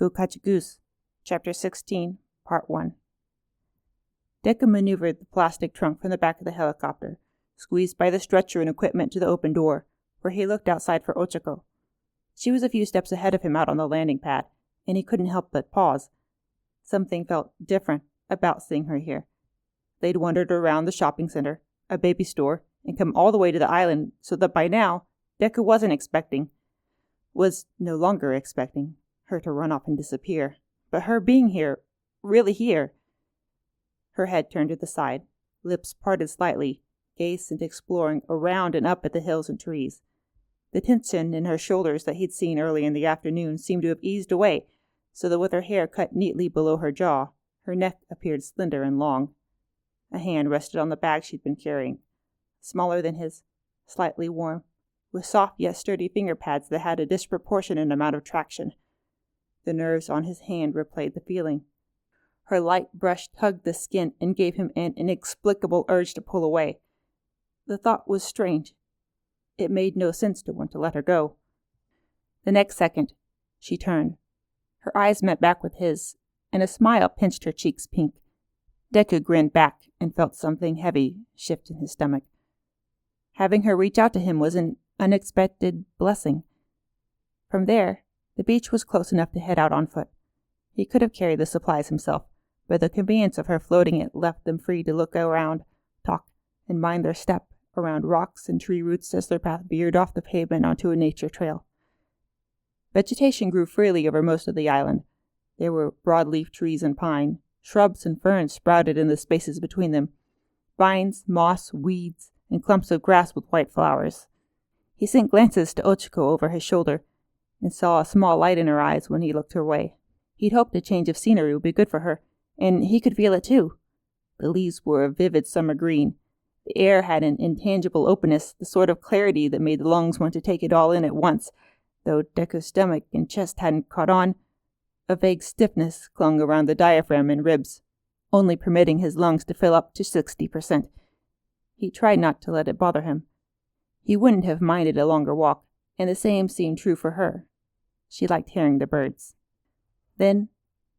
Go Catch a Goose, Chapter 16, Part 1. Deku maneuvered the plastic trunk from the back of the helicopter, squeezed by the stretcher and equipment to the open door, where he looked outside for Ochako. She was a few steps ahead of him out on the landing pad, and he couldn't help but pause. Something felt different about seeing her here. They'd wandered around the shopping center, a baby store, and come all the way to the island, so that by now, Deku was no longer expecting her to run off and disappear. But her being here, really here. Her head turned to the side, lips parted slightly, gaze and exploring around and up at the hills and trees. The tension in her shoulders that he'd seen early in the afternoon seemed to have eased away, so that with her hair cut neatly below her jaw, her neck appeared slender and long. A hand rested on the bag she'd been carrying, smaller than his, slightly warm, with soft yet sturdy finger pads that had a disproportionate amount of traction. The nerves on his hand replayed the feeling. Her light brush tugged the skin and gave him an inexplicable urge to pull away. The thought was strange. It made no sense to want to let her go. The next second, she turned. Her eyes met back with his, and a smile pinched her cheeks pink. Deku grinned back and felt something heavy shift in his stomach. Having her reach out to him was an unexpected blessing. From there, the beach was close enough to head out on foot. He could have carried the supplies himself, but the convenience of her floating it left them free to look around, talk, and mind their step around rocks and tree roots as their path veered off the pavement onto a nature trail. Vegetation grew freely over most of the island. There were broadleaf trees and pine. Shrubs and ferns sprouted in the spaces between them. Vines, moss, weeds, and clumps of grass with white flowers. He sent glances to Ochako over his shoulder, and saw a small light in her eyes when he looked her way. He'd hoped a change of scenery would be good for her, and he could feel it too. The leaves were a vivid summer green. The air had an intangible openness, the sort of clarity that made the lungs want to take it all in at once, though Deku's stomach and chest hadn't caught on. A vague stiffness clung around the diaphragm and ribs, only permitting his lungs to fill up to 60%. He tried not to let it bother him. He wouldn't have minded a longer walk, and the same seemed true for her. She liked hearing the birds. Then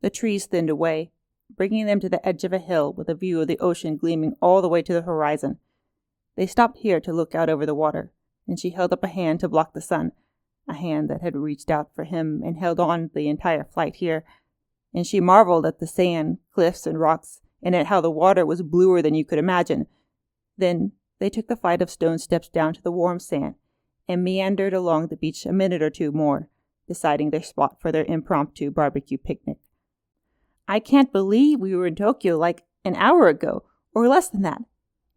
the trees thinned away, bringing them to the edge of a hill with a view of the ocean gleaming all the way to the horizon. They stopped here to look out over the water, and she held up a hand to block the sun, a hand that had reached out for him and held on the entire flight here, and she marveled at the sand, cliffs, and rocks, and at how the water was bluer than you could imagine. Then they took the flight of stone steps down to the warm sand, and meandered along the beach a minute or two more, deciding their spot for their impromptu barbecue picnic. "I can't believe we were in Tokyo like an hour ago, or less than that.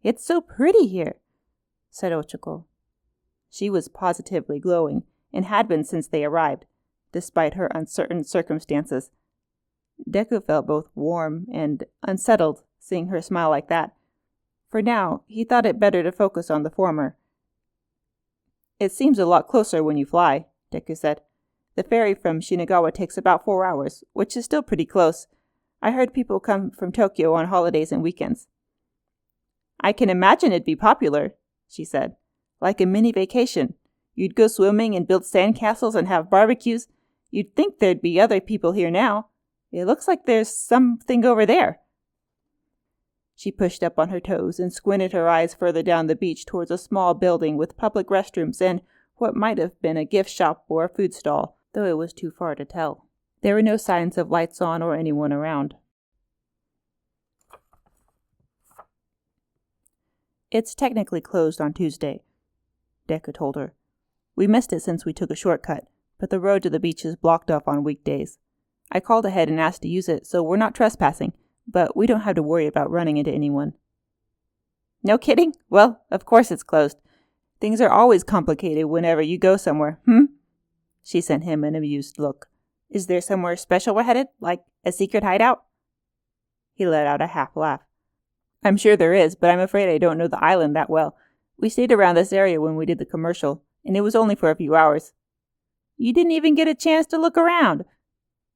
It's so pretty here," said Ochako. She was positively glowing, and had been since they arrived, despite her uncertain circumstances. Deku felt both warm and unsettled seeing her smile like that. For now, he thought it better to focus on the former. "It seems a lot closer when you fly," Deku said. "The ferry from Shinagawa takes about 4 hours, which is still pretty close. I heard people come from Tokyo on holidays and weekends." "I can imagine it'd be popular," she said. "Like a mini vacation. You'd go swimming and build sandcastles and have barbecues. You'd think there'd be other people here now. It looks like there's something over there." She pushed up on her toes and squinted her eyes further down the beach towards a small building with public restrooms and what might have been a gift shop or a food stall, though it was too far to tell. There were no signs of lights on or anyone around. "It's technically closed on Tuesday," Deku told her. "We missed it since we took a shortcut, but the road to the beach is blocked off on weekdays. I called ahead and asked to use it, so we're not trespassing, but we don't have to worry about running into anyone." "No kidding? Well, of course it's closed. Things are always complicated whenever you go somewhere, She sent him an amused look. "Is there somewhere special we're headed, like a secret hideout?" He let out a half laugh. "I'm sure there is, but I'm afraid I don't know the island that well. We stayed around this area when we did the commercial, and it was only for a few hours." "You didn't even get a chance to look around.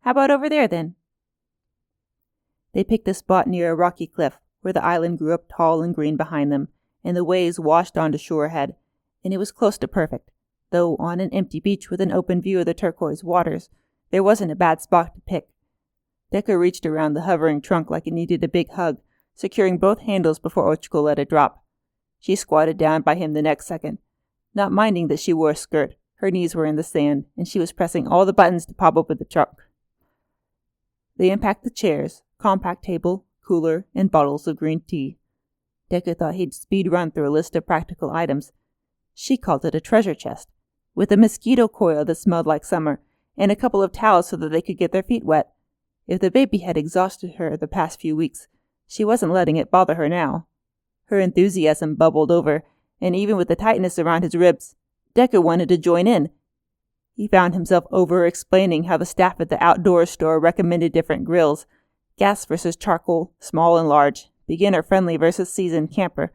How about over there, then?" They picked a spot near a rocky cliff, where the island grew up tall and green behind them, and the waves washed onto shore ahead, and it was close to perfect, though on an empty beach with an open view of the turquoise waters, There wasn't a bad spot to pick. Deku reached around the hovering trunk like it needed a big hug, securing both handles before Ochako let it drop. She squatted down by him the next second, not minding that she wore a skirt. Her knees were in the sand, and she was pressing all the buttons to pop open the trunk. They unpacked the chairs, compact table, cooler, and bottles of green tea. Deku thought he'd speed run through a list of practical items. She called it a treasure chest, with a mosquito coil that smelled like summer, and a couple of towels so that they could get their feet wet. If the baby had exhausted her the past few weeks, she wasn't letting it bother her now. Her enthusiasm bubbled over, and even with the tightness around his ribs, Deku wanted to join in. He found himself over-explaining how the staff at the outdoor store recommended different grills, gas versus charcoal, small and large, beginner-friendly versus seasoned camper.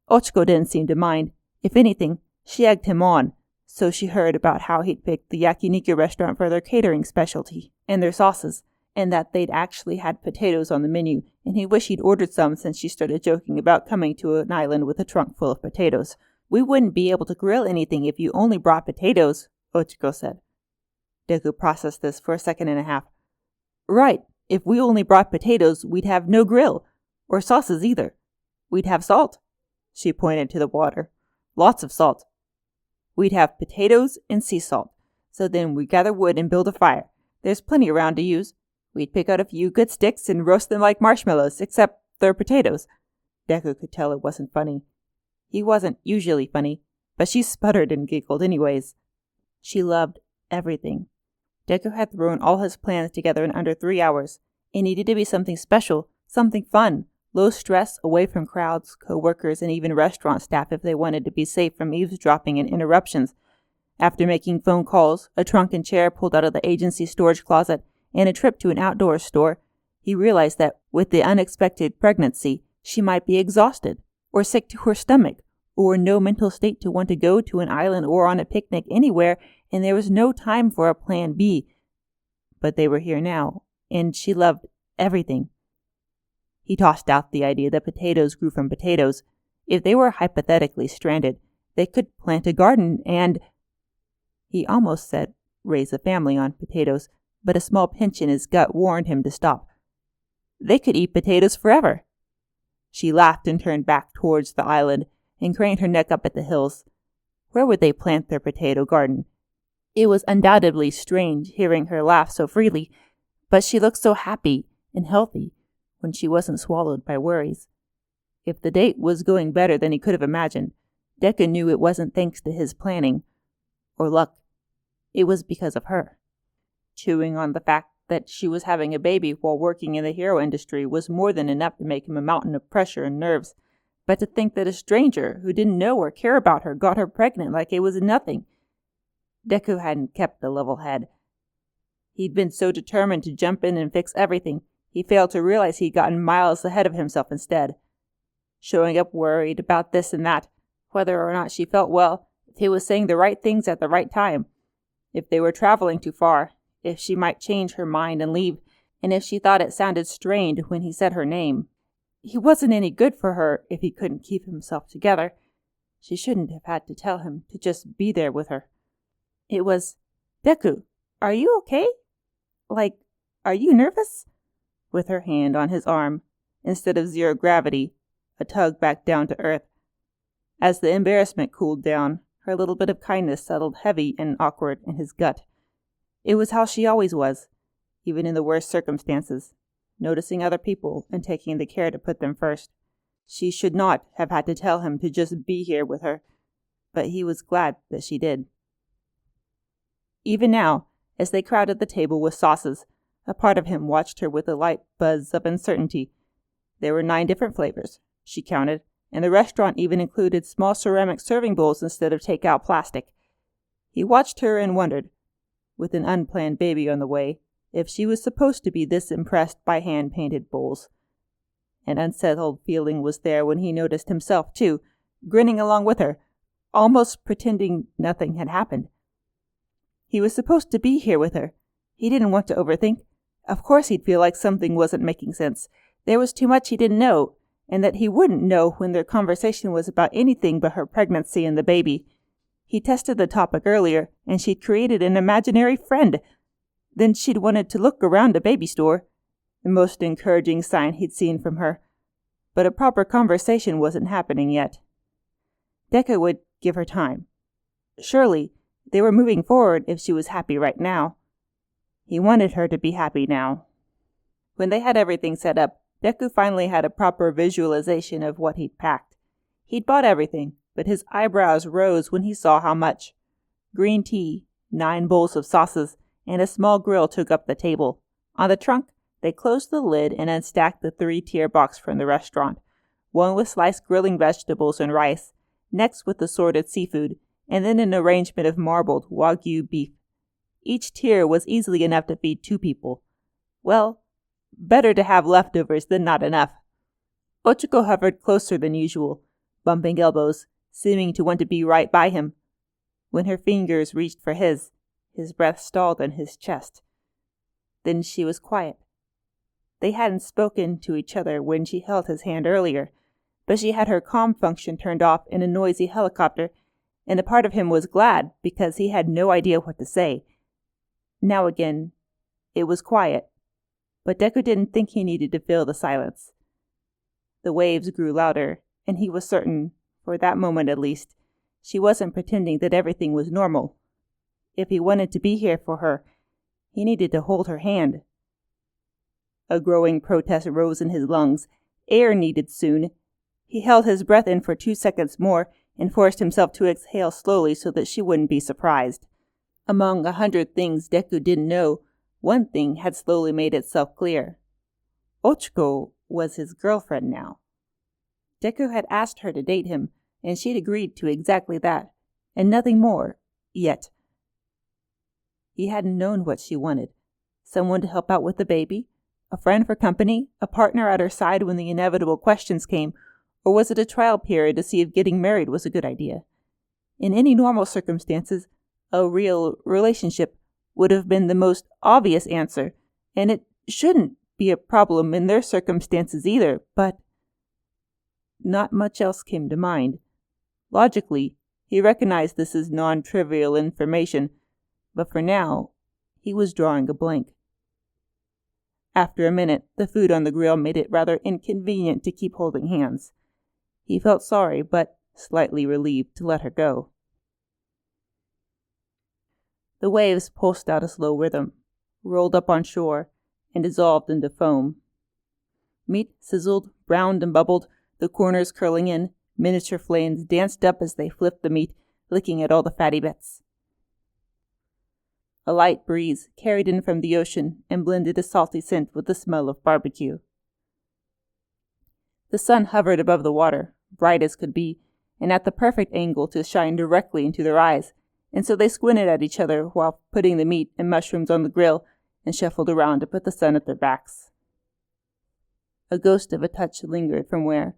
Ochako didn't seem to mind. If anything, she egged him on, so she heard about how he'd picked the yakiniku restaurant for their catering specialty, and their sauces, and that they'd actually had potatoes on the menu, and he wished he'd ordered some since she started joking about coming to an island with a trunk full of potatoes. "We wouldn't be able to grill anything if you only brought potatoes," Ochako said. Deku processed this for a second and a half. "Right, if we only brought potatoes, we'd have no grill, or sauces either. We'd have salt." She pointed to the water. "Lots of salt. We'd have potatoes and sea salt. So then we'd gather wood and build a fire. There's plenty around to use. We'd pick out a few good sticks and roast them like marshmallows, except they're potatoes." Deku could tell it wasn't funny. He wasn't usually funny, but she sputtered and giggled anyways. She loved everything. Deku had thrown all his plans together in under 3 hours. It needed to be something special, something fun, low stress, away from crowds, co-workers, and even restaurant staff if they wanted to be safe from eavesdropping and interruptions. After making phone calls, a trunk and chair pulled out of the agency storage closet, and a trip to an outdoor store, he realized that with the unexpected pregnancy, she might be exhausted, or sick to her stomach, or in no mental state to want to go to an island or on a picnic anywhere, and there was no time for a plan B. But they were here now, and she loved everything. He tossed out the idea that potatoes grew from potatoes. If they were hypothetically stranded, they could plant a garden and... He almost said raise a family on potatoes, but a small pinch in his gut warned him to stop. They could eat potatoes forever. She laughed and turned back towards the island and craned her neck up at the hills. Where would they plant their potato garden? It was undoubtedly strange hearing her laugh so freely, but she looked so happy and healthy when she wasn't swallowed by worries. If the date was going better than he could have imagined, Deku knew it wasn't thanks to his planning or luck. It was because of her. Chewing on the fact that she was having a baby while working in the hero industry was more than enough to make him a mountain of pressure and nerves. But to think that a stranger who didn't know or care about her got her pregnant like it was nothing. Deku hadn't kept a level head. He'd been so determined to jump in and fix everything, he failed to realize he'd gotten miles ahead of himself instead. Showing up worried about this and that, whether or not she felt well, if he was saying the right things at the right time, if they were traveling too far, if she might change her mind and leave, and if she thought it sounded strained when he said her name. He wasn't any good for her if he couldn't keep himself together. She shouldn't have had to tell him to just be there with her. It was, "Deku, are you okay? Like, are you nervous?" With her hand on his arm, instead of zero gravity, a tug back down to earth. As the embarrassment cooled down, her little bit of kindness settled heavy and awkward in his gut. It was how she always was, even in the worst circumstances, noticing other people and taking the care to put them first. She should not have had to tell him to just be here with her, but he was glad that she did. Even now, as they crowded the table with sauces, a part of him watched her with a light buzz of uncertainty. There were 9 different flavors, she counted, and the restaurant even included small ceramic serving bowls instead of take-out plastic. He watched her and wondered, with an unplanned baby on the way, if she was supposed to be this impressed by hand-painted bowls. An unsettled feeling was there when he noticed himself, too, grinning along with her, almost pretending nothing had happened. He was supposed to be here with her. He didn't want to overthink. Of course he'd feel like something wasn't making sense. There was too much he didn't know, and that he wouldn't know when their conversation was about anything but her pregnancy and the baby. He tested the topic earlier, and she'd created an imaginary friend. then she'd wanted to look around a baby store, the most encouraging sign he'd seen from her. But a proper conversation wasn't happening yet. Deku would give her time. Surely, they were moving forward if she was happy right now. He wanted her to be happy now. When they had everything set up, Deku finally had a proper visualization of what he'd packed. He'd bought everything, but his eyebrows rose when he saw how much. Green tea, 9 bowls of sauces, and a small grill took up the table. On the trunk, they closed the lid and unstacked the 3-tier box from the restaurant, one with sliced grilling vegetables and rice, next with assorted seafood, and then an arrangement of marbled Wagyu beef. Each tier was easily enough to feed 2 people. Well, better to have leftovers than not enough. Ochako hovered closer than usual, bumping elbows, seeming to want to be right by him. When her fingers reached for his breath stalled in his chest. Then she was quiet. They hadn't spoken to each other when she held his hand earlier, but she had her comm function turned off in a noisy helicopter, and a part of him was glad because he had no idea what to say. Now again, it was quiet, but Deku didn't think he needed to fill the silence. The waves grew louder, and he was certain, for that moment at least, she wasn't pretending that everything was normal. If he wanted to be here for her, he needed to hold her hand. A growing protest rose in his lungs. Air needed soon. He held his breath in for 2 seconds more and forced himself to exhale slowly so that she wouldn't be surprised. Among 100 things Deku didn't know, one thing had slowly made itself clear. Ochako was his girlfriend now. Deku had asked her to date him, and she'd agreed to exactly that, and nothing more, yet. He hadn't known what she wanted. Someone to help out with the baby? A friend for company? A partner at her side when the inevitable questions came? Or was it a trial period to see if getting married was a good idea? In any normal circumstances, a real relationship would have been the most obvious answer, and it shouldn't be a problem in their circumstances either, but not much else came to mind. Logically, he recognized this as non-trivial information, but for now, he was drawing a blank. After a minute, the food on the grill made it rather inconvenient to keep holding hands. He felt sorry, but slightly relieved to let her go. The waves pulsed out a slow rhythm, rolled up on shore, and dissolved into foam. Meat sizzled, browned, and bubbled, the corners curling in. Miniature flames danced up as they flipped the meat, licking at all the fatty bits. A light breeze carried in from the ocean and blended a salty scent with the smell of barbecue. The sun hovered above the water, bright as could be, and at the perfect angle to shine directly into their eyes, and so they squinted at each other while putting the meat and mushrooms on the grill and shuffled around to put the sun at their backs. A ghost of a touch lingered from where,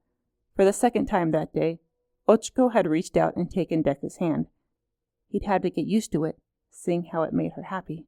for the second time that day, Ochako had reached out and taken Deku's hand. He'd had to get used to it, seeing how it made her happy.